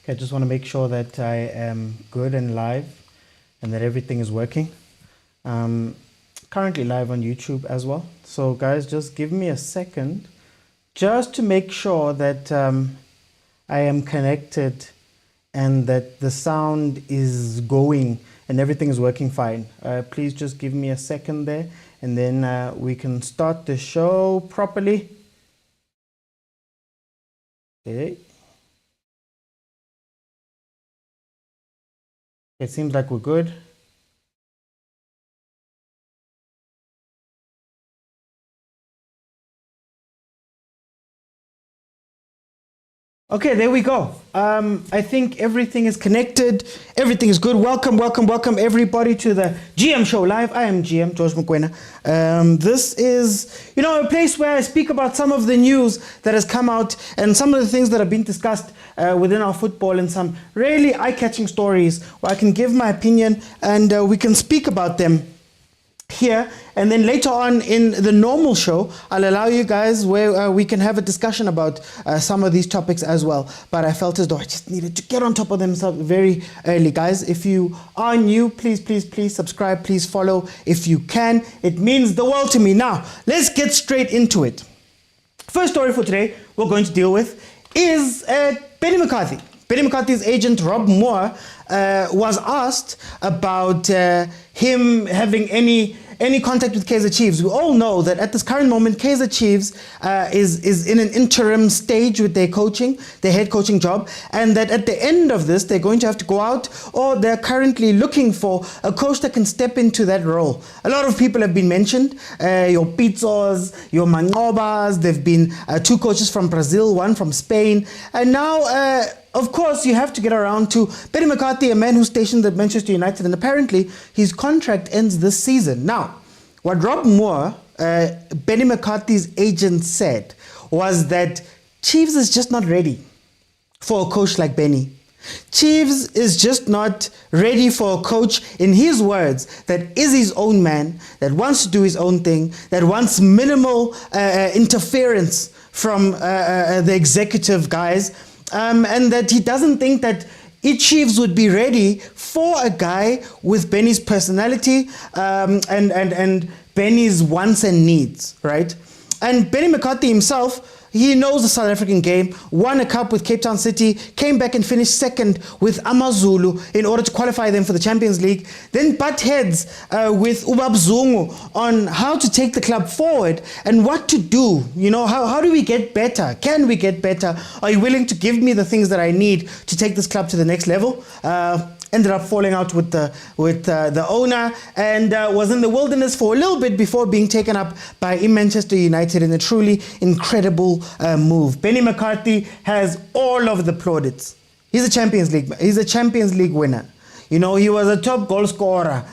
Okay, I just want to make sure that I am good and live and that everything is working. Currently live on YouTube as well. So guys, just give me a second just to make sure that I am connected and that the sound is going and everything is working fine. Please just give me a second there and then we can start the show properly. Okay. It seems like we're good. Okay, there we go. I think everything is connected. Everything is good. Welcome everybody to the GM Show Live. I am GM, George Mokwena. This is, a place where I speak about some of the news that has come out and some of the things that have been discussed within our football and some really eye-catching stories where I can give my opinion and we can speak about them here, and then later on in the normal show I'll allow you guys where we can have a discussion about some of these topics as well, but I felt as though I just needed to get on top of them very early. Guys, if you are new, please subscribe, please follow if you can. It means the world to me. Now let's get straight into it. First story for today we're going to deal with is Benni McCarthy. Benni McCarthy's agent Rob Moore was asked about him having any contact with Kaizer Chiefs. We all know that at this current moment, Kaizer Chiefs is in an interim stage with their head coaching job, and that at the end of this, they're going to have to go out, or they're currently looking for a coach that can step into that role. A lot of people have been mentioned, your Pitsos, your Manobas. There've been two coaches from Brazil, one from Spain, and now of course, you have to get around to Benni McCarthy, a man who's stationed at Manchester United, and apparently his contract ends this season. Now, what Rob Moore, Benni McCarthy's agent, said was that Chiefs is just not ready for a coach like Benni. Chiefs is just not ready for a coach, in his words, that is his own man, that wants to do his own thing, that wants minimal interference from the executive guys. And that he doesn't think that Chiefs would be ready for a guy with Benni's personality and Benni's wants and needs, right? And Benni McCarthy himself, he knows the South African game, won a cup with Cape Town City, came back and finished second with AmaZulu in order to qualify them for the Champions League, then butt heads with Ubab Zungu on how to take the club forward and what to do. How do we get better? Can we get better? Are you willing to give me the things that I need to take this club to the next level? Ended up falling out with the owner and was in the wilderness for a little bit before being taken up by Manchester United in a truly incredible move. Benni McCarthy has all of the plaudits. He's a Champions League winner. He was a top goal scorer,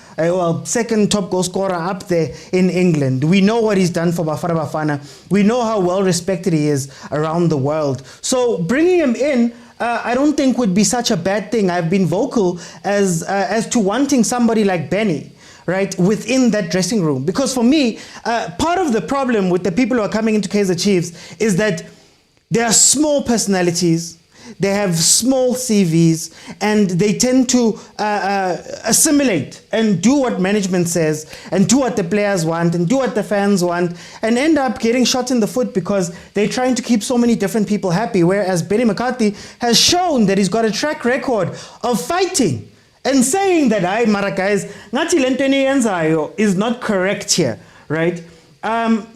second top goal scorer up there in England. We know what he's done for Bafana. We know how well respected he is around the world. So bringing him in, I don't think would be such a bad thing. I've been vocal as to wanting somebody like Benni, right, within that dressing room. Because for me, part of the problem with the people who are coming into Kaizer Chiefs is that they are small personalities, they have small CVs, and they tend to assimilate and do what management says and do what the players want and do what the fans want and end up getting shot in the foot because they're trying to keep so many different people happy, whereas Benni McCarthy has shown that he's got a track record of fighting and saying that mara guys, ngathi lento eniyenzayo is not correct here, right?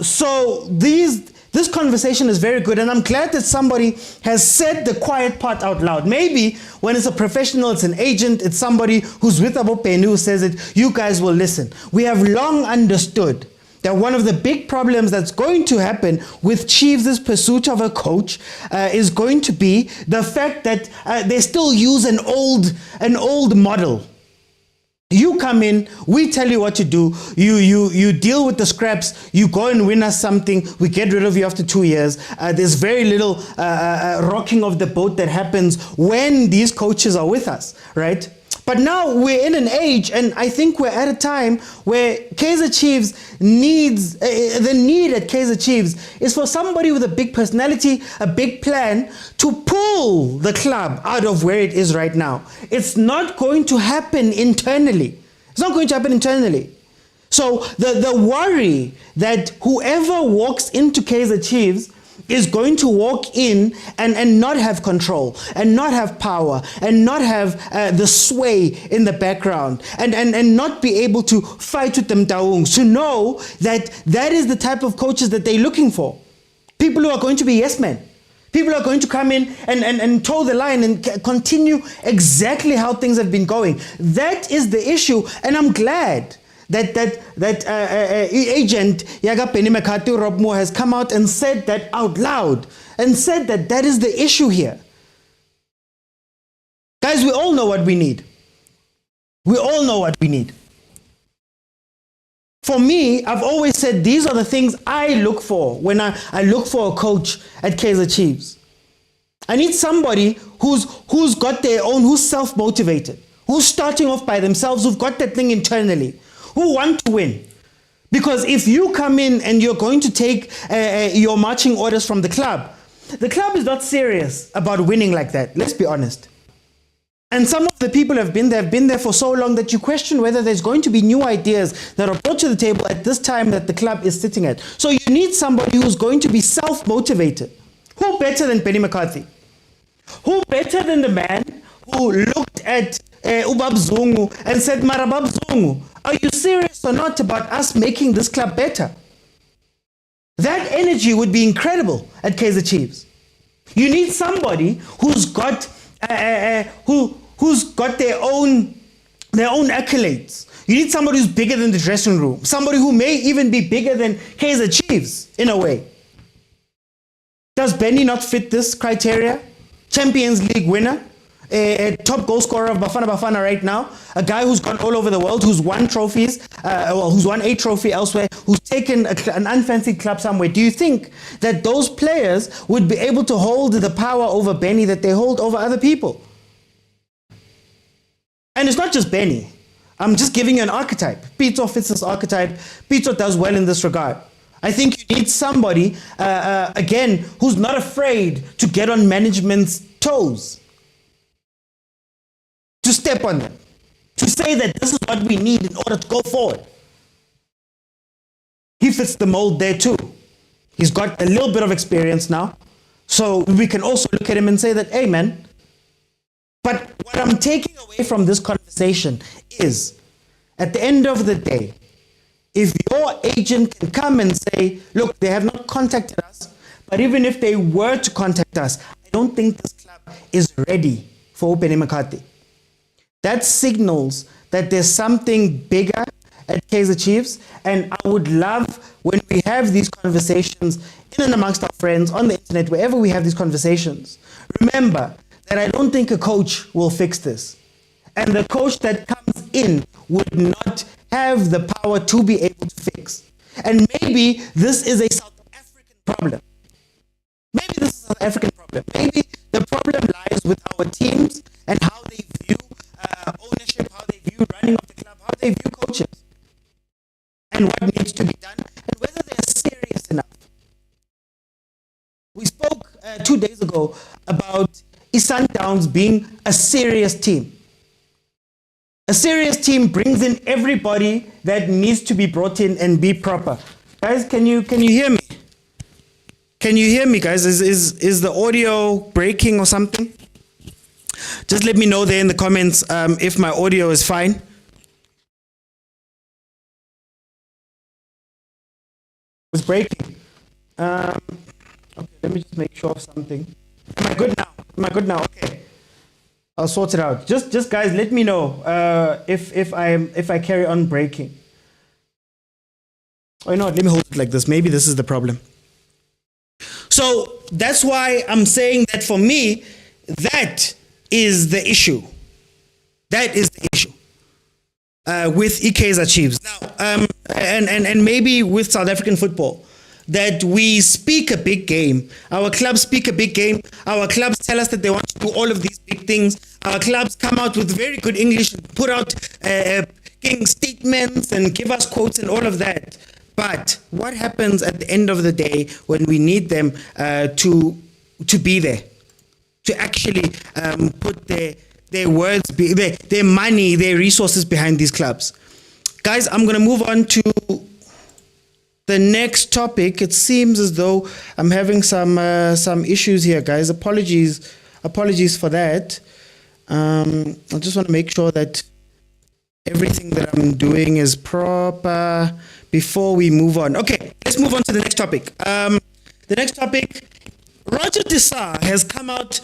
So this conversation is very good, and I'm glad that somebody has said the quiet part out loud. Maybe when it's a professional, it's an agent, it's somebody who's with Abopeni who says it, you guys will listen. We have long understood that one of the big problems that's going to happen with Chiefs' pursuit of a coach is going to be the fact that they still use an old model. You come in, we tell you what to do, you deal with the scraps, you go and win us something, we get rid of you after 2 years. There's very little rocking of the boat that happens when these coaches are with us, right? But now we're in an age, and I think we're at a time where Kaizer Chiefs needs, the need at Kaizer Chiefs is for somebody with a big personality, a big plan to pull the club out of where it is right now. It's not going to happen internally. It's not going to happen internally. So the worry that whoever walks into Kaizer Chiefs is going to walk in and not have control and not have power and not have the sway in the background and not be able to fight with them taungs, to know that that is the type of coaches that they're looking for. People who are going to be yes men. People who are going to come in and toe the line and continue exactly how things have been going. That is the issue, and I'm glad that agent Yaga Benni Rob Moore has come out and said that out loud and said that that is the issue here. Guys, we all know what we need. We all know what we need. For me, I've always said these are the things I look for when I look for a coach at Kaizer Chiefs. I need somebody who's got their own, who's self-motivated, who's starting off by themselves, who've got that thing internally, who want to win. Because if you come in and you're going to take your marching orders from the club is not serious about winning like that. Let's be honest. And some of the people have been there for so long that you question whether there's going to be new ideas that are brought to the table at this time that the club is sitting at. So you need somebody who's going to be self-motivated. Who better than Benni McCarthy? Who better than the man who looked at Ubab Zungu and said, Marabab Zungu, are you serious or not about us making this club better? That energy would be incredible at Kaizer Chiefs. You need somebody who's got who's got their own accolades. You need somebody who's bigger than the dressing room. Somebody who may even be bigger than Kaizer Chiefs in a way. Does Benni not fit this criteria? Champions League winner, a top goal scorer of Bafana right now, a guy who's gone all over the world, who's won trophies, who's won a trophy elsewhere, who's taken an unfancied club somewhere. Do you think that those players would be able to hold the power over Benni that they hold over other people? And it's not just Benni. I'm just giving you an archetype. Pitso fits this archetype. Pitso does well in this regard. I think you need somebody, again, who's not afraid to get on management's toes. To step on them. To say that this is what we need in order to go forward. He fits the mold there too. He's got a little bit of experience now. So we can also look at him and say that, hey man. But what I'm taking away from this conversation is, at the end of the day, if your agent can come and say, look, they have not contacted us, but even if they were to contact us, I don't think this club is ready for Benni McCarthy. That signals that there's something bigger at Kaizer Chiefs, and I would love when we have these conversations in and amongst our friends, on the internet, wherever we have these conversations, remember that I don't think a coach will fix this. And the coach that comes in would not have the power to be able to fix. And maybe this is a South African problem. Maybe this is a South African problem. Maybe the problem lies with our teams and how they view ownership, how they view running of the club, how they view coaches, and what needs to be done, and whether they're serious enough. We spoke 2 days ago about Sundowns being a serious team. A serious team brings in everybody that needs to be brought in and be proper. Guys, can you hear me? Can you hear me, guys? Is the audio breaking or something? Just let me know there in the comments if my audio is fine. It's breaking. Okay, let me just make sure of something. Am I good now? Am I good now? Okay. I'll sort it out. Just guys, let me know if I carry on breaking. Oh, you know what? Let me hold it like this. Maybe this is the problem. So that's why I'm saying that for me, that is the issue. That is the issue with Kaizer Chiefs. Now, and maybe with South African football, that we speak a big game. Our clubs speak a big game. Our clubs tell us that they want to do all of these big things. our clubs come out with very good English, put out king statements and give us quotes and all of that. But what happens at the end of the day when we need them to be there, to actually put their words, their money, their resources behind these clubs? Guys, I'm going to move on to the next topic. It seems as though I'm having some issues here, guys. Apologies for that. I just want to make sure that everything that I'm doing is proper before we move on. Okay, let's move on to the next topic. The next topic, Roger Dessar has come out.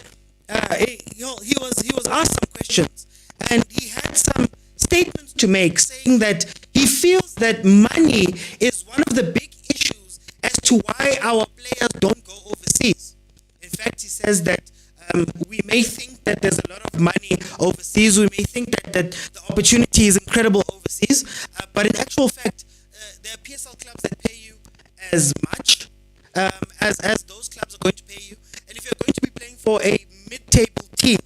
He was asked some questions, and he had some statements to make, saying that he feels that money is one of the big issues as to why our players don't go overseas. In fact, he says that we may think that there's a lot of money overseas. We may think that the opportunity is incredible overseas. But in actual fact, there are PSL clubs that pay you as much as those clubs are going to pay you. And if you're going to be playing for a mid-table team,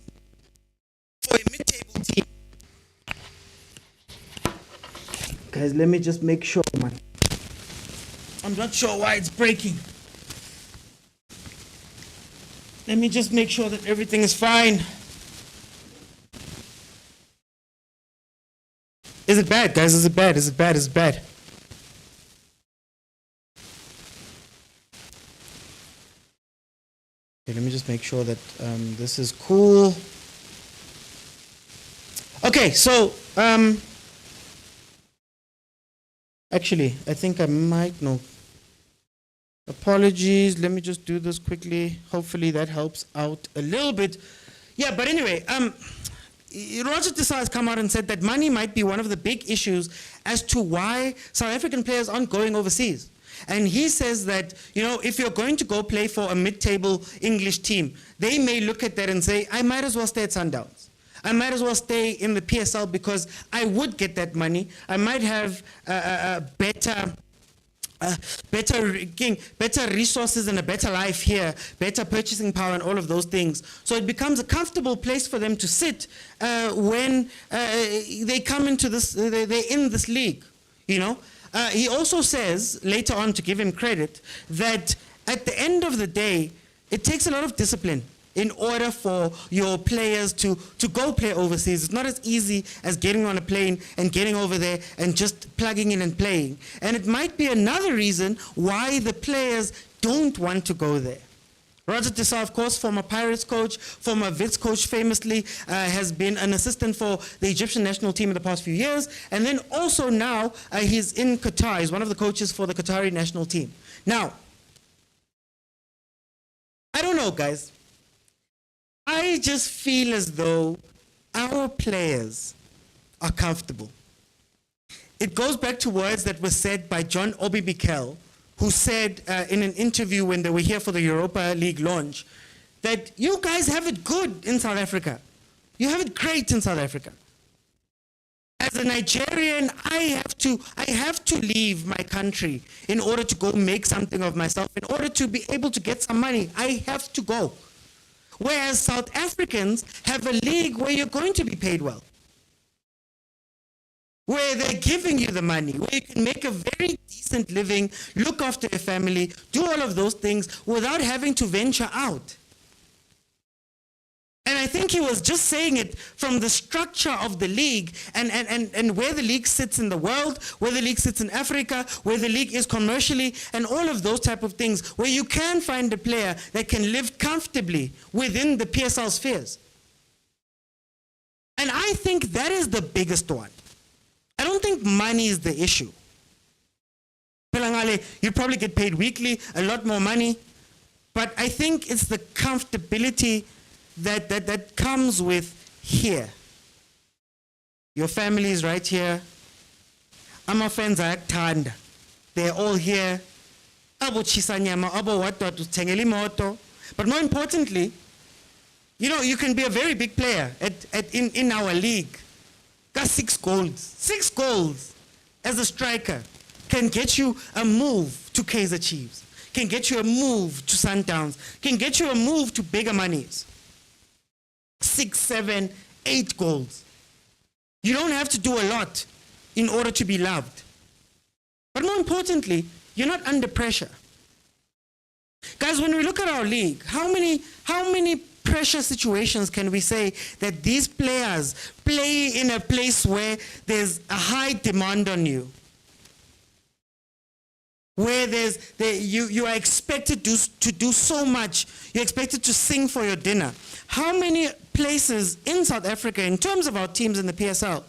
guys, let me just make sure, man. I'm not sure why it's breaking. Let me just make sure that everything is fine. Is it bad, guys? Is it bad? Is it bad? Is it bad? Okay, let me just make sure that this is cool. Okay, so actually, I think I might know. Apologies, let me just do this quickly. Hopefully that helps out a little bit. Yeah, but anyway, Roger Dessar has come out and said that money might be one of the big issues as to why South African players aren't going overseas. And he says that, if you're going to go play for a mid-table English team, they may look at that and say, I might as well stay at Sundowns. I might as well stay in the PSL because I would get that money. I might have better resources and a better life here, better purchasing power and all of those things. So it becomes a comfortable place for them to sit when they come into this, they're in this league, He also says, later on, to give him credit, that at the end of the day, it takes a lot of discipline in order for your players to go play overseas. It's not as easy as getting on a plane and getting over there and just plugging in and playing. And it might be another reason why the players don't want to go there. Roger Dessar, of course, former Pirates coach, former Wits coach, famously has been an assistant for the Egyptian national team in the past few years. And then also now he's in Qatar. He's one of the coaches for the Qatari national team. Now, I don't know, guys. I just feel as though our players are comfortable. It goes back to words that were said by John Obi Mikel, who said in an interview when they were here for the Europa League launch, that you guys have it good in South Africa. You have it great in South Africa. As a Nigerian, I have to leave my country in order to go make something of myself, in order to be able to get some money. I have to go. Whereas South Africans have a league where you're going to be paid well, where they're giving you the money, where you can make a very decent living, look after your family, do all of those things without having to venture out. And I think he was just saying it from the structure of the league and where the league sits in the world, where the league sits in Africa, where the league is commercially, and all of those type of things, where you can find a player that can live comfortably within the PSL spheres. And I think that is the biggest one. I don't think money is the issue. You probably get paid weekly, a lot more money, but I think it's the comfortability that comes with here. Your family is right here. My friends are Tanda. They're all here. But more importantly, you can be a very big player in our league. Got 6 goals. 6 goals as a striker can get you a move to Kaizer Chiefs, can get you a move to Sundowns, can get you a move to bigger monies. 6, 7, 8 goals. You don't have to do a lot in order to be loved. But more importantly, you're not under pressure. Guys, when we look at our league, how many pressure situations can we say that these players play in a place where there's a high demand on you? Where you are expected to do so much. You're expected to sing for your dinner. How many places in South Africa, in terms of our teams in the PSL,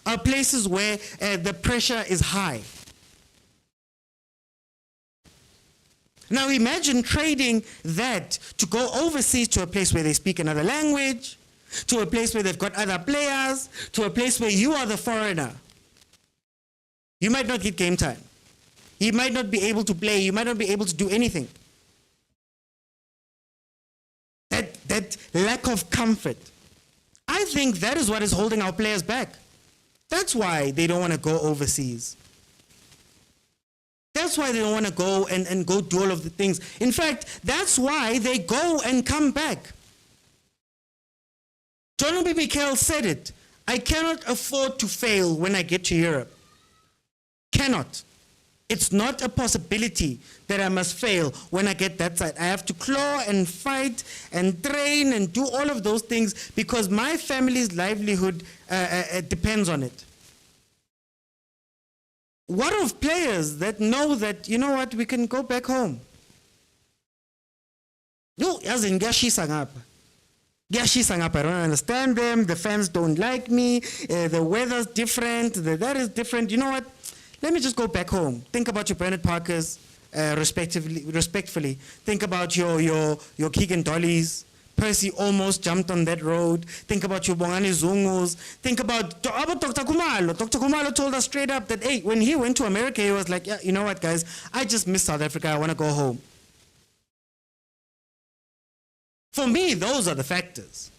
are places where the pressure is high? Now imagine trading that to go overseas to a place where they speak another language, to a place where they've got other players, to a place where you are the foreigner. You might not get game time. You might not be able to play. You might not be able to do anything. That lack of comfort. I think that is what is holding our players back. That's why they don't want to go overseas. That's why they don't want to go and go do all of the things. In fact, that's why they go and come back. John B. Mikel said it. I cannot afford to fail when I get to Europe. Cannot. It's not a possibility that I must fail when I get that side. I have to claw and fight and train and do all of those things because my family's livelihood depends on it. What of players that know that, you know what, we can go back home? No, as in Gashisa ngapa. I don't understand them. The fans don't like me. The weather's different. That is different. You know what? Let me just go back home. Think about your Bernard Parkers, respectfully. Think about your Keegan Dollies. Percy almost jumped on that road. Think about your Bongani Zungus. Think about Dr. Kumalo. Dr. Kumalo told us straight up that, hey, when he went to America, he was like, yeah, you know what, guys? I just miss South Africa. I want to go home. For me, those are the factors.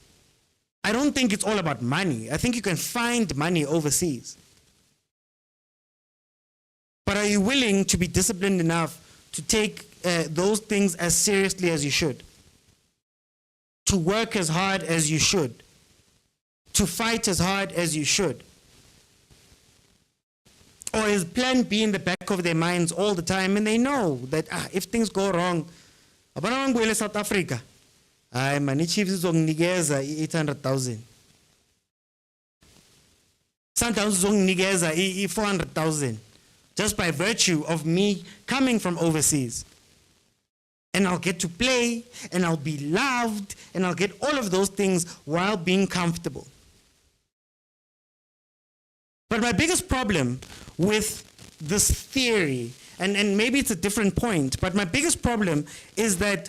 I don't think it's all about money. I think you can find money overseas. But are you willing to be disciplined enough to take those things as seriously as you should? To work as hard as you should? To fight as hard as you should? Or is plan B in the back of their minds all the time and they know that if things go wrong, abana ngwele South Africa, ay man, iChiefs izonginikeza 800,000. Sundowns izonginikeza 400,000. Just by virtue of me coming from overseas. And I'll get to play, and I'll be loved, and I'll get all of those things while being comfortable. But my biggest problem with this theory, and maybe it's a different point, but my biggest problem is that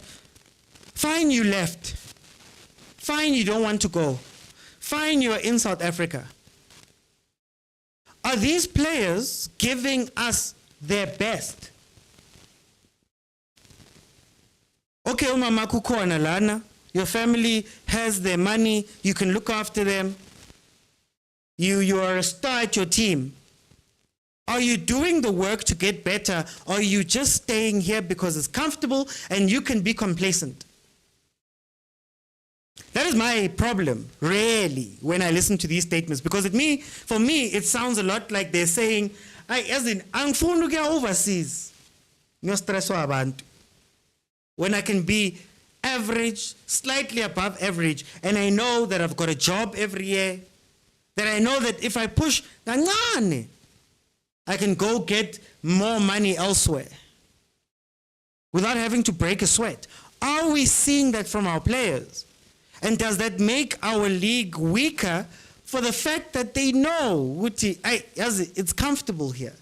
fine, you left. Fine, you don't want to go. Fine, you're in South Africa. Are these players giving us their best? Okay, umama kukhona lana. Your family has their money. You can look after them. You are a star at your team. Are you doing the work to get better, or are you just staying here because it's comfortable and you can be complacent? That is my problem, really, when I listen to these statements, because for me, it sounds a lot like they're saying, as in, angifuni ukuya overseas. Ngiyostreswa abantu. When I can be average, slightly above average, and I know that I've got a job every year, that I know that if I push, I can go get more money elsewhere without having to break a sweat. Are we seeing that from our players? And does that make our league weaker for the fact that they know it's comfortable here?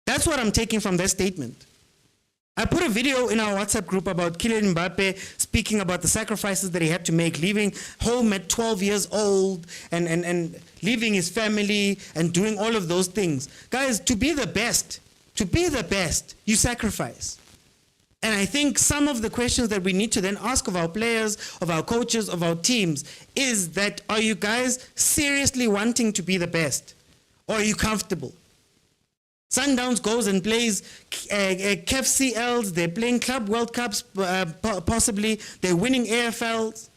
That's what I'm taking from their statement. I put a video in our WhatsApp group about Kylian Mbappe speaking about the sacrifices that he had to make, leaving home at 12 years old and leaving his family and doing all of those things. Guys, to be the best, you sacrifice. And I think some of the questions that we need to then ask of our players, of our coaches, of our teams, is that, are you guys seriously wanting to be the best? Or are you comfortable? Sundowns goes and plays CAF CLs. They're playing Club World Cups, possibly. They're winning AFLs.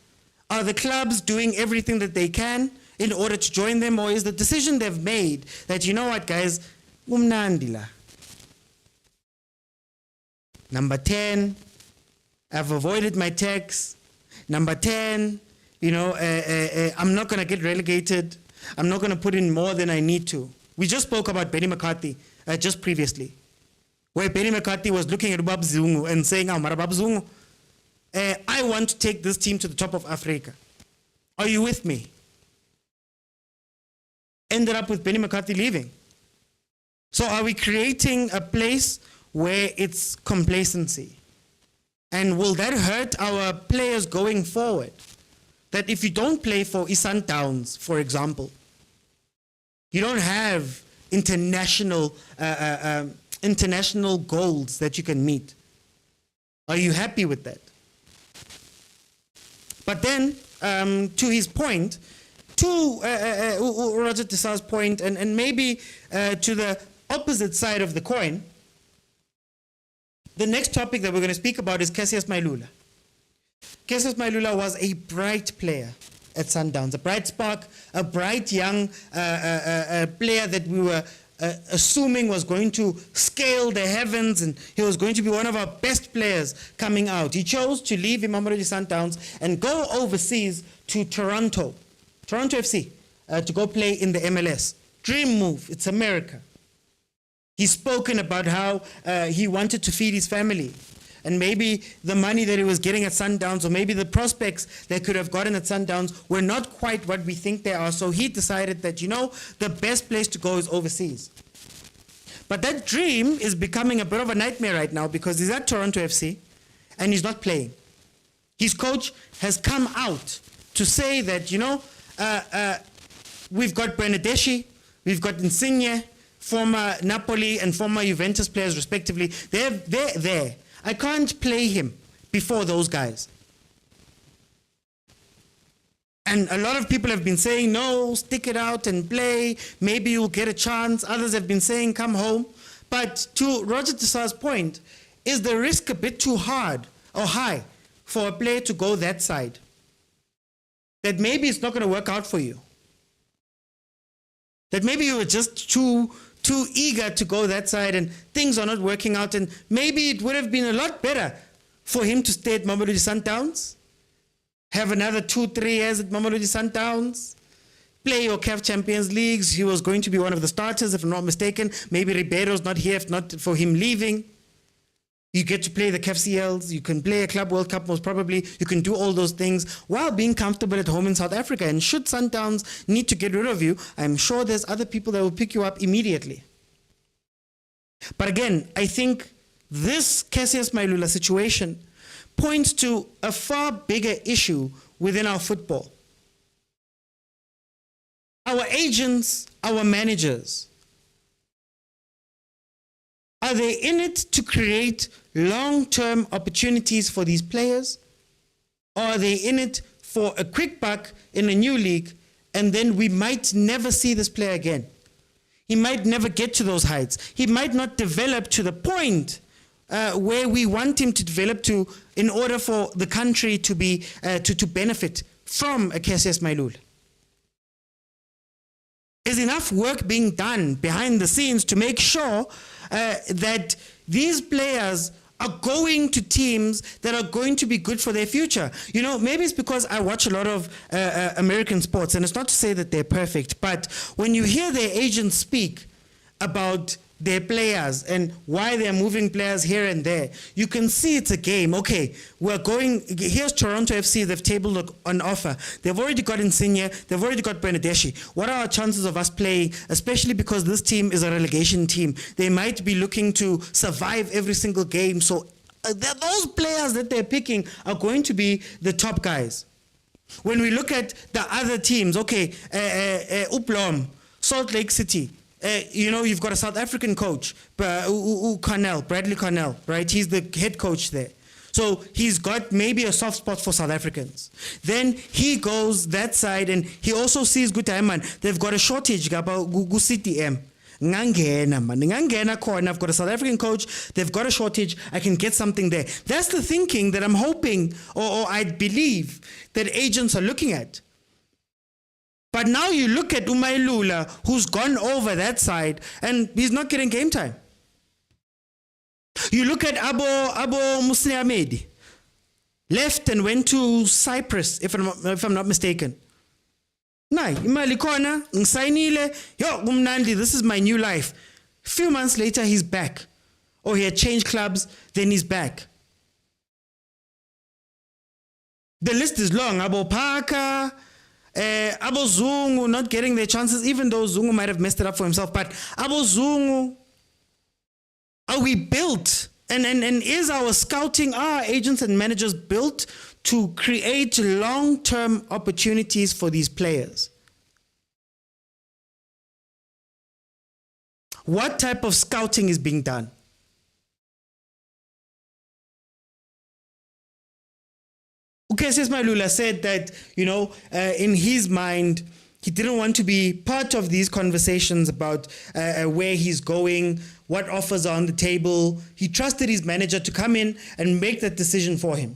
Are the clubs doing everything that they can in order to join them? Or is the decision they've made that, you know what, guys, umnandila. Number 10, I've avoided my tax. Number 10, you know, I'm not going to get relegated. I'm not going to put in more than I need to. We just spoke about Benni McCarthy just previously, where Benni McCarthy was looking at Bab Zungu and saying, oh, Mara Bab Zungu, I want to take this team to the top of Africa. Are you with me? Ended up with Benni McCarthy leaving. So are we creating a place where it's complacency? And will that hurt our players going forward? That if you don't play for Sundowns, for example, you don't have international goals that you can meet. Are you happy with that? But then, to his point, to Roger Tissa's point, and maybe to the opposite side of the coin, the next topic that we're going to speak about is Cassius Mailula. Cassius Mailula was a bright player at Sundowns, a bright spark, a bright young player that we were assuming was going to scale the heavens, and he was going to be one of our best players coming out. He chose to leave Mamelodi Sundowns and go overseas to Toronto FC, to go play in the MLS. Dream move, it's America. He's spoken about how he wanted to feed his family. And maybe the money that he was getting at Sundowns, or maybe the prospects they could have gotten at Sundowns, were not quite what we think they are. So he decided that, you know, the best place to go is overseas. But that dream is becoming a bit of a nightmare right now, because he's at Toronto FC and he's not playing. His coach has come out to say that, you know, we've got Bernadeschi, we've got Insigne, former Napoli and former Juventus players respectively. They're there. I can't play him before those guys. And a lot of people have been saying, no, stick it out and play. Maybe you'll get a chance. Others have been saying, come home. But to Roger Tissa's point, is the risk a bit too hard or high for a player to go that side? That maybe it's not going to work out for you. That maybe you were just too eager to go that side and things are not working out, and maybe it would have been a lot better for him to stay at Mamelodi Sundowns, have another 2-3 years at Mamelodi Sundowns, play your CAF Champions Leagues. He was going to be one of the starters, if I'm not mistaken. Maybe Ribeiro's not here, if not for him leaving. You get to play the CAF CLs, you can play a Club World Cup most probably, you can do all those things while being comfortable at home in South Africa. And should Sundowns need to get rid of you, I'm sure there's other people that will pick you up immediately. But again, I think this Cassius Mailula situation points to a far bigger issue within our football. Our agents, our managers, are they in it to create long-term opportunities for these players? Or are they in it for a quick buck in a new league, and then we might never see this player again? He might never get to those heights. He might not develop to the point where we want him to develop to in order for the country to be to benefit from a Cassius Mailula. Is enough work being done behind the scenes to make sure that these players are going to teams that are going to be good for their future? You know, maybe it's because I watch a lot of American sports, and it's not to say that they're perfect, but when you hear their agents speak about their players and why they're moving players here and there, you can see it's a game. Okay, we're going, here's Toronto FC, they've tabled an offer. They've already got Insigne, they've already got Bernadeschi. What are our chances of us playing, especially because this team is a relegation team? They might be looking to survive every single game. So those players that they're picking are going to be the top guys. When we look at the other teams, okay, Uplom, Salt Lake City, you know, you've got a South African coach, Bradley Cornell, right? He's the head coach there. So he's got maybe a soft spot for South Africans. Then he goes that side, and he also sees Gutaiman. They've got a shortage about City Ngangena, man. Ngangena corner. I've got a South African coach. They've got a shortage. I can get something there. That's the thinking that I'm hoping, or I believe, that agents are looking at. But now you look at Mailula, who's gone over that side, and he's not getting game time. You look at Abo Musliamedi, left and went to Cyprus, if I'm not mistaken. Nay, imali khona, ngisayinile, yo kumnandi, this is my new life. A few months later, he's back. Or he had changed clubs, then he's back. The list is long. Abo Parker, Abo Zungu not getting their chances, even though Zungu might have messed it up for himself. But Abo Zungu, are we built? And is our scouting, our agents and managers built to create long-term opportunities for these players? What type of scouting is being done? Cassius Mailula said that, in his mind, he didn't want to be part of these conversations about where he's going, what offers are on the table. He trusted his manager to come in and make that decision for him.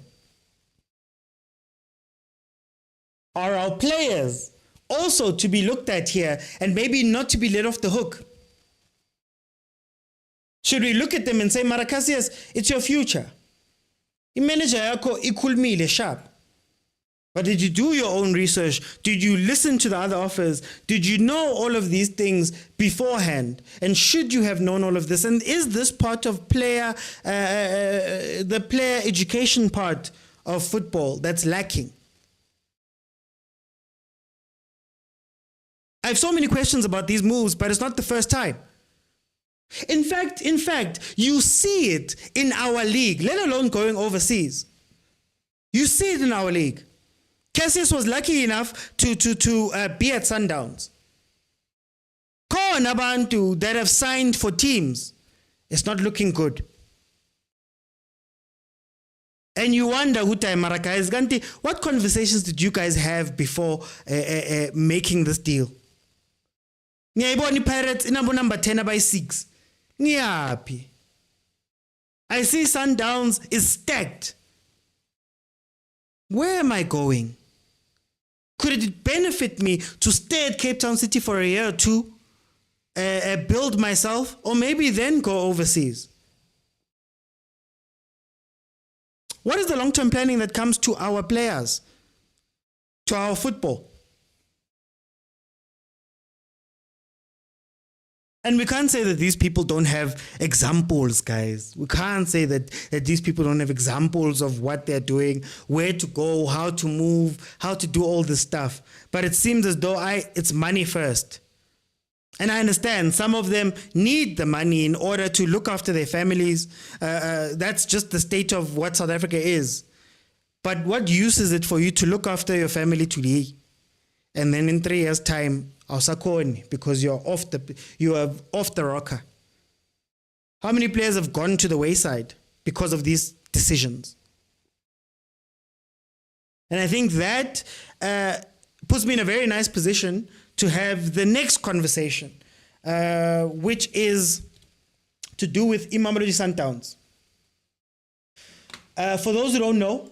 Are our players also to be looked at here and maybe not to be let off the hook? Should we look at them and say, Cassius, it's your future. Manager yako ikulmile sharp. But did you do your own research? Did you listen to the other offers? Did you know all of these things beforehand? And should you have known all of this? And is this part of the player education part of football that's lacking? I have so many questions about these moves, but it's not the first time. In fact, you see it in our league, let alone going overseas. You see it in our league. Cassius was lucky enough to be at Sundowns. Khona abantu that have signed for teams, it's not looking good. And you wonder, what conversations did you guys have before making this deal? Ngiyayibona Pirates inabo number 10 by 6. Ngiyaphi? I see Sundowns is stacked. Where am I going? Could it benefit me to stay at Cape Town City for a year or two, build myself, or maybe then go overseas? What is the long-term planning that comes to our players, to our football? And we can't say that these people don't have examples, guys. We can't say that these people don't have examples of what they're doing, where to go, how to move, how to do all this stuff. But it seems as though it's money first. And I understand some of them need the money in order to look after their families. That's just the state of what South Africa is. But what use is it for you to look after your family today, and then in 3 years' time, because you are off the rocker? How many players have gone to the wayside because of these decisions? And I think that puts me in a very nice position to have the next conversation, which is to do with Mamelodi Sundowns. For those who don't know,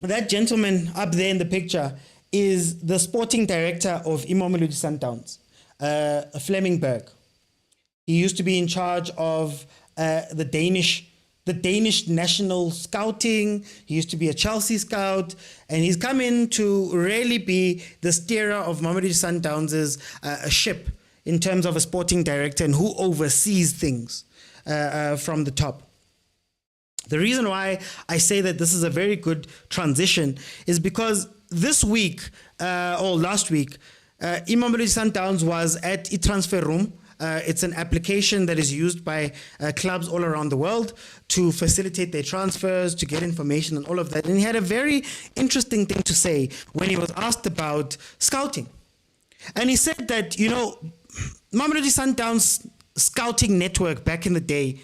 that gentleman up there in the picture is the sporting director of Mamelodi Sundowns, Flemingberg. He used to be in charge of the Danish national scouting. He used to be a Chelsea scout, and he's come in to really be the steerer of Mamelodi Sundowns' ship in terms of a sporting director and who oversees things from the top. The reason why I say that this is a very good transition is because this week, or last week, Mamelodi Sundowns was at eTransfer Room. It's an application that is used by clubs all around the world to facilitate their transfers, to get information and all of that. And he had a very interesting thing to say when he was asked about scouting. And he said that, Mamelodi Sundowns scouting network back in the day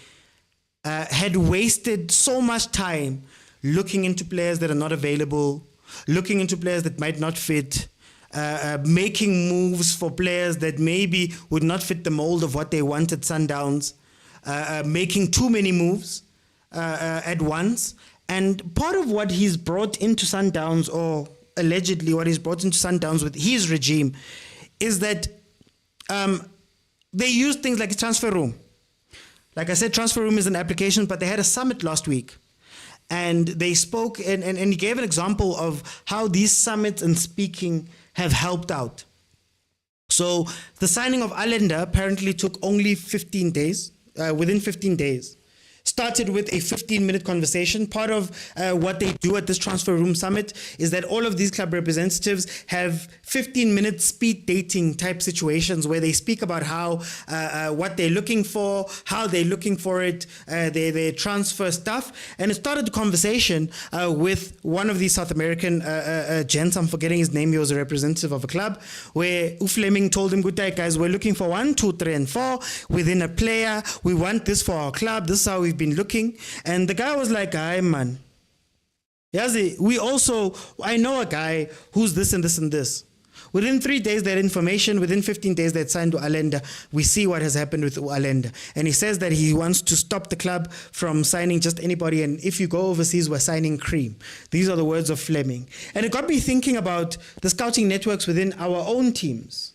had wasted so much time looking into players that are not available, looking into players that might not fit, making moves for players that maybe would not fit the mold of what they wanted Sundowns, making too many moves at once. And part of what he's brought into Sundowns, or allegedly what he's brought into Sundowns with his regime, is that they use things like a transfer room. Like I said, transfer room is an application, but they had a summit last week. And they spoke, and he gave an example of how these summits and speaking have helped out. So the signing of Allende apparently took only 15 days, within 15 days. Started with a 15-minute conversation. Part of what they do at this transfer room summit is that all of these club representatives have 15-minute speed dating type situations where they speak about how what they're looking for, how they're looking for it, their transfer stuff. And it started the conversation with one of these South American gents. I'm forgetting his name. He was a representative of a club where Fleming told him, "Good day, guys. We're looking for 1, 2, 3, and 4 within a player. We want this for our club. This is how we've been looking." And the guy was like, "Hi, man. Yazi, I know a guy who's this and this and this." Within 3 days, that information, within 15 days, they signed to Allende. We see what has happened with Allende. And he says that he wants to stop the club from signing just anybody. And if you go overseas, we're signing cream. These are the words of Fleming. And it got me thinking about the scouting networks within our own teams.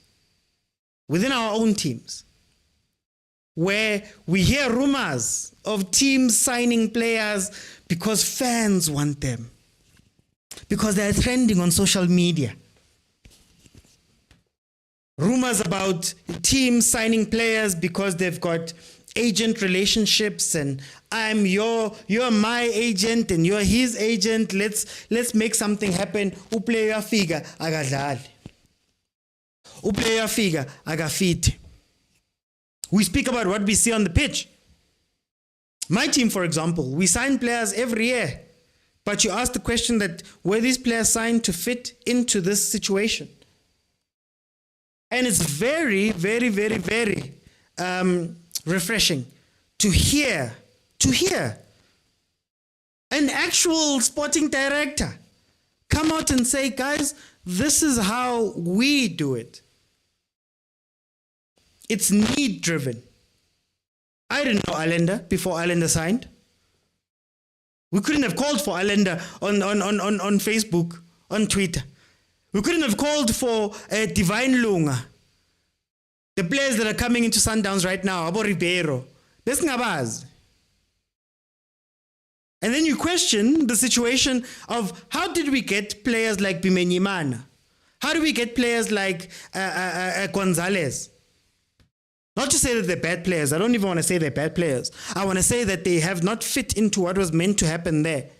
Within our own teams, where we hear rumors of teams signing players because fans want them, because they're trending on social media. Rumors about teams signing players because they've got agent relationships, and you're my agent and you're his agent. Let's make something happen. Uplayer figure agadlali. Uplayer figure agafiti. We speak about what we see on the pitch. My team, for example, we sign players every year. But you ask the question that, were these players signed to fit into this situation? And it's very, very, very, very refreshing to hear an actual sporting director come out and say, "Guys, this is how we do it." It's need driven. I didn't know Allende before Allende signed. We couldn't have called for Allende on Facebook, on Twitter. We couldn't have called for Divine Lunga. The players that are coming into Sundowns right now, Abo Ribeiro. This ngabaz. And then you question the situation of, how did we get players like Bimenyimana? How do we get players like Gonzalez? Not to say that they're bad players. I don't even want to say they're bad players. I want to say that they have not fit into what was meant to happen there.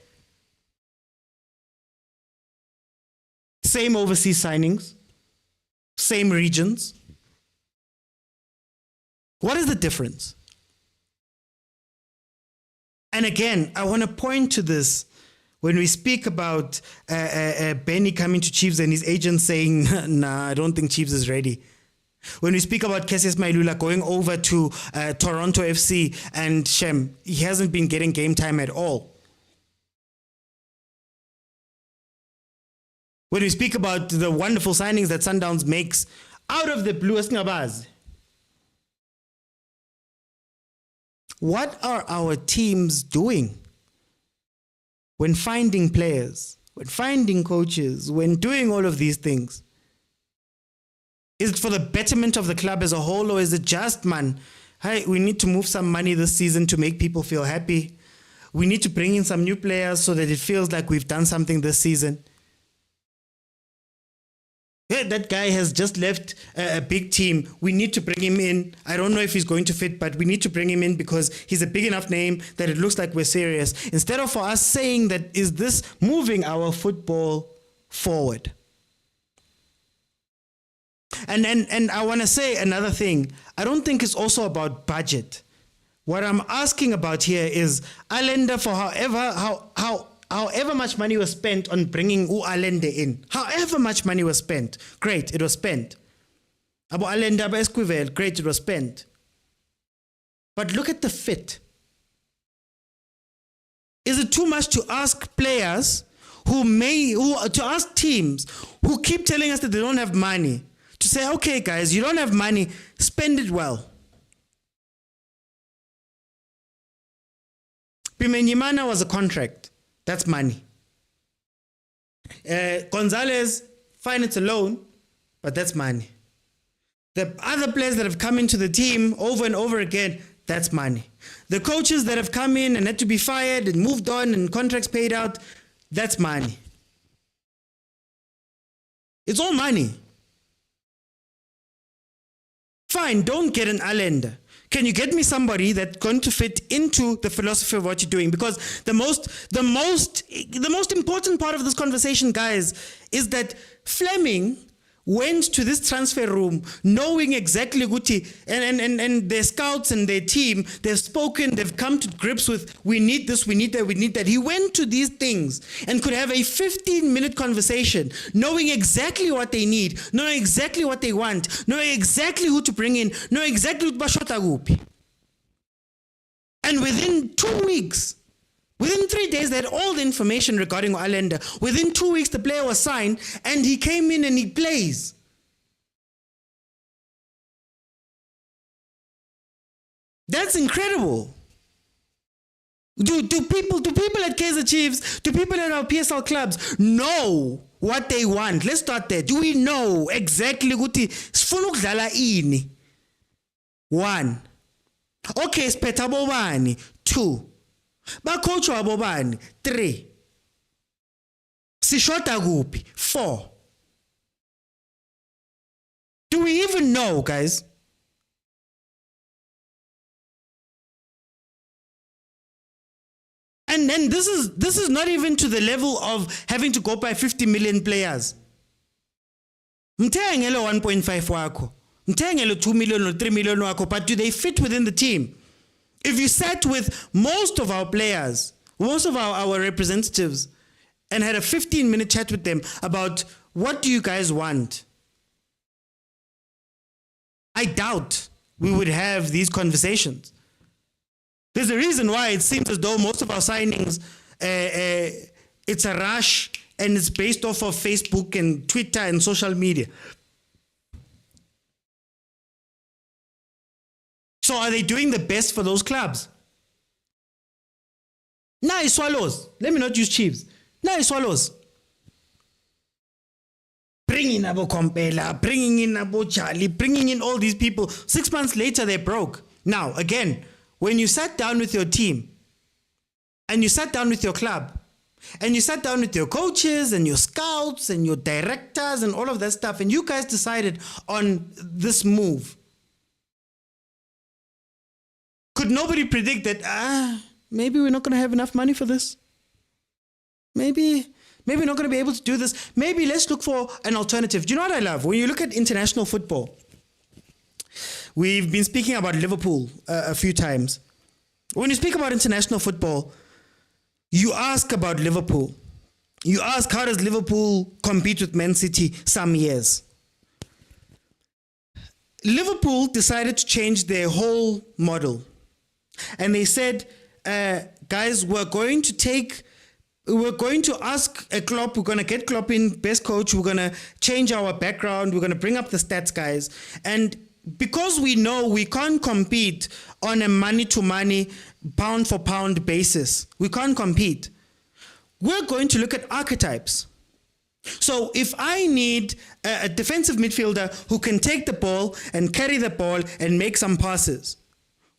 Same overseas signings, same regions. What is the difference? And again, I want to point to this when we speak about Benni coming to Chiefs and his agent saying, "Nah, I don't think Chiefs is ready." When we speak about Cassius Mailula going over to Toronto FC and Shem, he hasn't been getting game time at all. When we speak about the wonderful signings that Sundowns makes out of the blue, what are our teams doing when finding players, when finding coaches, when doing all of these things? Is it for the betterment of the club as a whole, or is it just, man, hey, we need to move some money this season to make people feel happy. We need to bring in some new players so that it feels like we've done something this season. Yeah, that guy has just left a big team. We need to bring him in. I don't know if he's going to fit, but we need to bring him in because he's a big enough name that it looks like we're serious. Instead of for us saying that, is this moving our football forward? And I want to say another thing. I don't think it's also about budget. What I'm asking about here is Allende, for however much money was spent on bringing Allende in. However much money was spent, great, it was spent. Abo Allende, abo Esquivel, great, it was spent. But look at the fit. Is it too much to ask players to ask teams who keep telling us that they don't have money to say, okay, guys, you don't have money, spend it well. Pimenyimana was a contract. That's money. Gonzalez, fine, it's a loan, but that's money. The other players that have come into the team over and over again, that's money. The coaches that have come in and had to be fired and moved on and contracts paid out, that's money. It's all money. Fine, don't get an Allender. Can you get me somebody that's going to fit into the philosophy of what you're doing? Because the most important part of this conversation, guys, is that Fleming went to this transfer room knowing exactly Guti and their scouts and their team, they've spoken, they've come to grips with, we need this, we need that, we need that. He went to these things and could have a 15-minute conversation knowing exactly what they need, knowing exactly what they want, knowing exactly who to bring in, knowing exactly who to bashota gupi. And within 2 weeks, within 3 days, they had all the information regarding Allender. Within 2 weeks, the player was signed, and he came in and he plays. That's incredible. Do people at Kaizer Chiefs, do people at our PSL clubs know what they want? Let's start there. Do we know exactly ukuthi sifuna ukudlala ini? 1. Okay, siphetha bobani? 2. Coach wabobani? 3. Sishota kuphi? 4. Do we even know, guys? And then this is not even to the level of having to go by 50 million players. Mthengele 1.5 wako. Mthengele 2 million or 3 million wako, but do they fit within the team? If you sat with most of our players, most of our representatives, and had a 15-minute chat with them about what do you guys want, I doubt we would have these conversations. There's a reason why it seems as though most of our signings, it's a rush and it's based off of Facebook and Twitter and social media. So are they doing the best for those clubs? Nah, it's Swallows. Let me not use Chiefs. Nah, it's Swallows. Bringing in Abo Kompela, bringing in Abo Charlie, bringing in all these people. 6 months later, they're broke. Now, again, when you sat down with your team, and you sat down with your club, and you sat down with your coaches and your scouts and your directors and all of that stuff, and you guys decided on this move, could nobody predict that, maybe we're not going to have enough money for this? Maybe we're not going to be able to do this. Maybe let's look for an alternative. Do you know what I love? When you look at international football, we've been speaking about Liverpool a few times. When you speak about international football, you ask about Liverpool. You ask, how does Liverpool compete with Man City some years? Liverpool decided to change their whole model. And they said, guys, we're going to ask a Klopp, we're going to get Klopp in, best coach, we're going to change our background, we're going to bring up the stats, guys. And because we know we can't compete on a money-to-money, pound-for-pound basis, we can't compete, we're going to look at archetypes. So if I need a defensive midfielder who can take the ball and carry the ball and make some passes,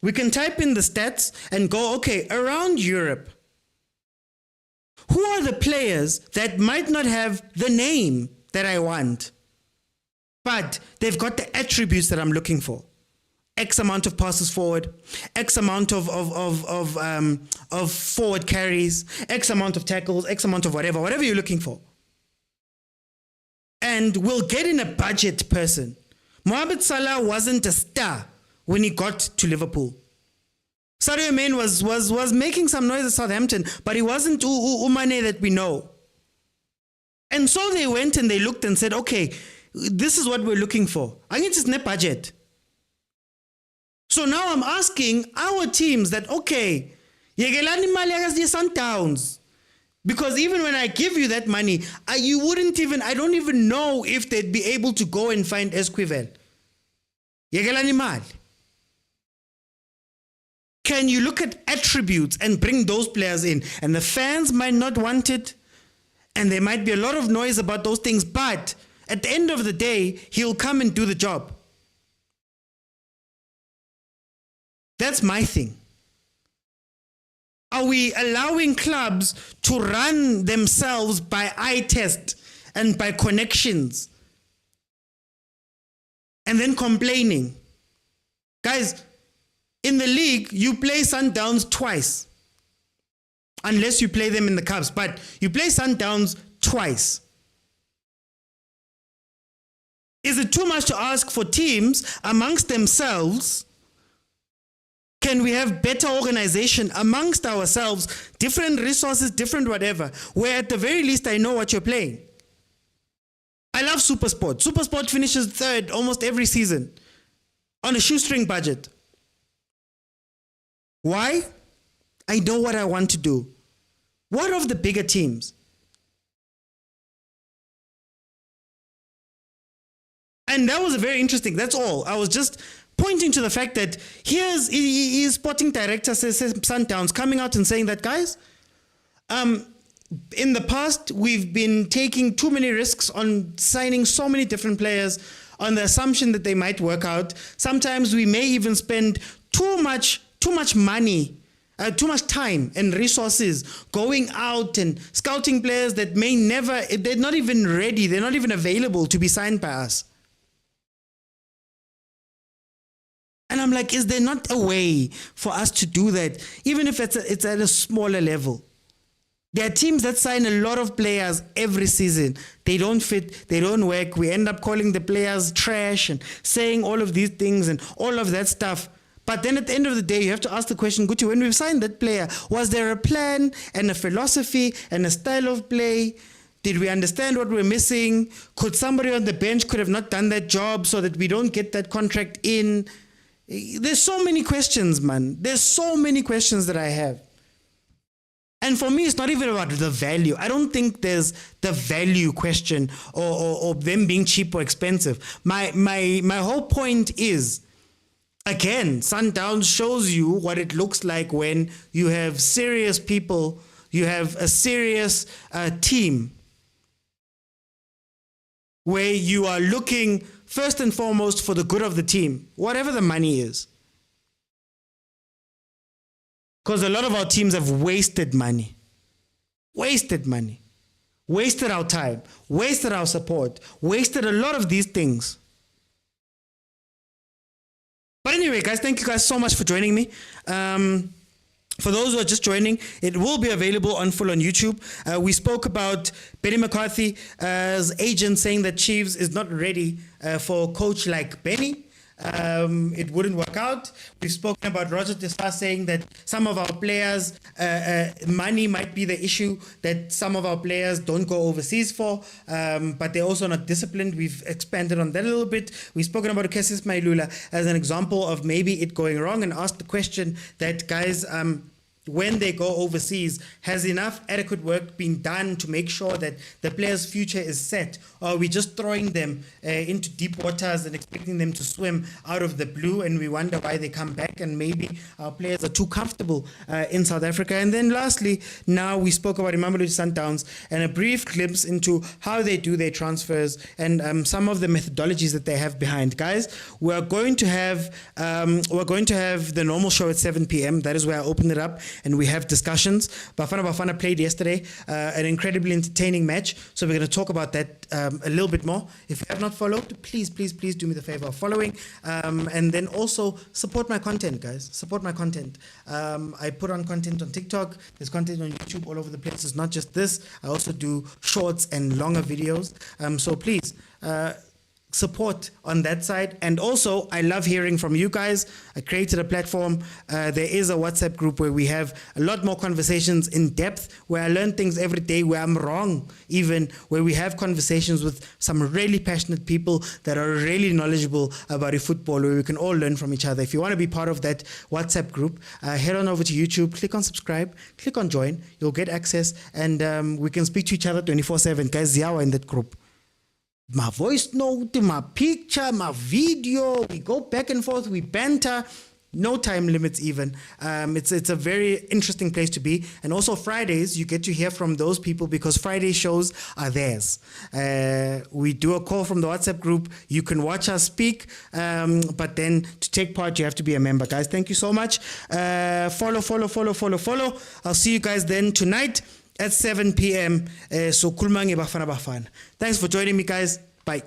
we can type in the stats and go, okay, around Europe, who are the players that might not have the name that I want, but they've got the attributes that I'm looking for? X amount of passes forward, X amount of forward carries, X amount of tackles, X amount of whatever you're looking for. And we'll get in a budget person. Mohamed Salah wasn't a star when he got to Liverpool. Sadio Mane was making some noise at Southampton, but he wasn't Umane that we know. And so they went and they looked and said, okay, this is what we're looking for. I need to snap budget. So now I'm asking our teams that, okay, yegelani mali yakasi Sundowns. Because even when I give you that money, I don't even know if they'd be able to go and find Esquivel. Yegelani mali. Can you look at attributes and bring those players in? And the fans might not want it, and there might be a lot of noise about those things, but at the end of the day, he'll come and do the job. That's my thing. Are we allowing clubs to run themselves by eye test and by connections and then complaining? Guys, in the league, you play Sundowns twice. Unless you play them in the Cups, but you play Sundowns twice. Is it too much to ask for teams amongst themselves? Can we have better organization amongst ourselves, different resources, different whatever, where at the very least I know what you're playing? I love Supersport. Supersport finishes third almost every season on a shoestring budget. Why? I know what I want to do. What of the bigger teams? And that was very interesting. That's all. I was just pointing to the fact that here's sporting director says Sundowns coming out and saying that, guys, in the past, we've been taking too many risks on signing so many different players on the assumption that they might work out. Sometimes we may even spend too much money, too much time and resources going out and scouting players that may never, they're not even ready, they're not even available to be signed by us. And I'm like, is there not a way for us to do that, even if it's at a smaller level? There are teams that sign a lot of players every season. They don't fit, they don't work. We end up calling the players trash and saying all of these things and all of that stuff. But then at the end of the day, you have to ask the question, Guti, when we've signed that player, was there a plan and a philosophy and a style of play? Did we understand what we're missing? Could somebody on the bench could have not done that job so that we don't get that contract in? There's so many questions, man. There's so many questions that I have. And for me, it's not even about the value. I don't think there's the value question or them being cheap or expensive. My whole point is, again, Sundowns shows you what it looks like when you have serious people, you have a serious team where you are looking first and foremost for the good of the team, whatever the money is. Because a lot of our teams have wasted money, wasted our time, wasted our support, wasted a lot of these things. But anyway, guys, thank you guys so much for joining me. For those who are just joining, it will be available on full on YouTube. We spoke about Benni McCarthy's agent saying that Chiefs is not ready for a coach like Benni. It wouldn't work out. We've spoken about Roger Tesfa saying that some of our players, money might be the issue, that some of our players don't go overseas for, but they're also not disciplined. We've expanded on that a little bit. We've spoken about Cassius Mailula as an example of maybe it going wrong and asked the question that, guys, when they go overseas, has enough adequate work been done to make sure that the player's future is set? Or are we just throwing them into deep waters and expecting them to swim out of the blue, and we wonder why they come back, and maybe our players are too comfortable in South Africa? And then lastly, now we spoke about Mamelodi Sundowns and a brief glimpse into how they do their transfers and some of the methodologies that they have behind. Guys, we're going to have the normal show at 7 p.m. That is where I open it up. And we have discussions. Bafana played yesterday, an incredibly entertaining match. So we're going to talk about that a little bit more. If you have not followed, please do me the favor of following. And then also support my content, guys. Support my content. I put on content on TikTok. There's content on YouTube all over the place. It's not just this. I also do shorts and longer videos. So please, support on that side. And also, I love hearing from you guys. I created a platform. There is a WhatsApp group where we have a lot more conversations in depth, where I learn things every day, where I'm wrong, even where we have conversations with some really passionate people that are really knowledgeable about football, where we can all learn from each other. If you want to be part of that WhatsApp group, head on over to YouTube, click on subscribe, click on join. You'll get access, and we can speak to each other 24/7. Guys, Ziawa in that group. My voice note, my picture, my video, we go back and forth, we banter, no time limits even. It's a very interesting place to be. And also Fridays, you get to hear from those people because Friday shows are theirs. We do a call from the WhatsApp group. You can watch us speak, but then to take part, you have to be a member. Guys, thank you so much. Follow. I'll see you guys then tonight at 7 p.m. So kulmange bafana. Thanks for joining me, guys. Bye.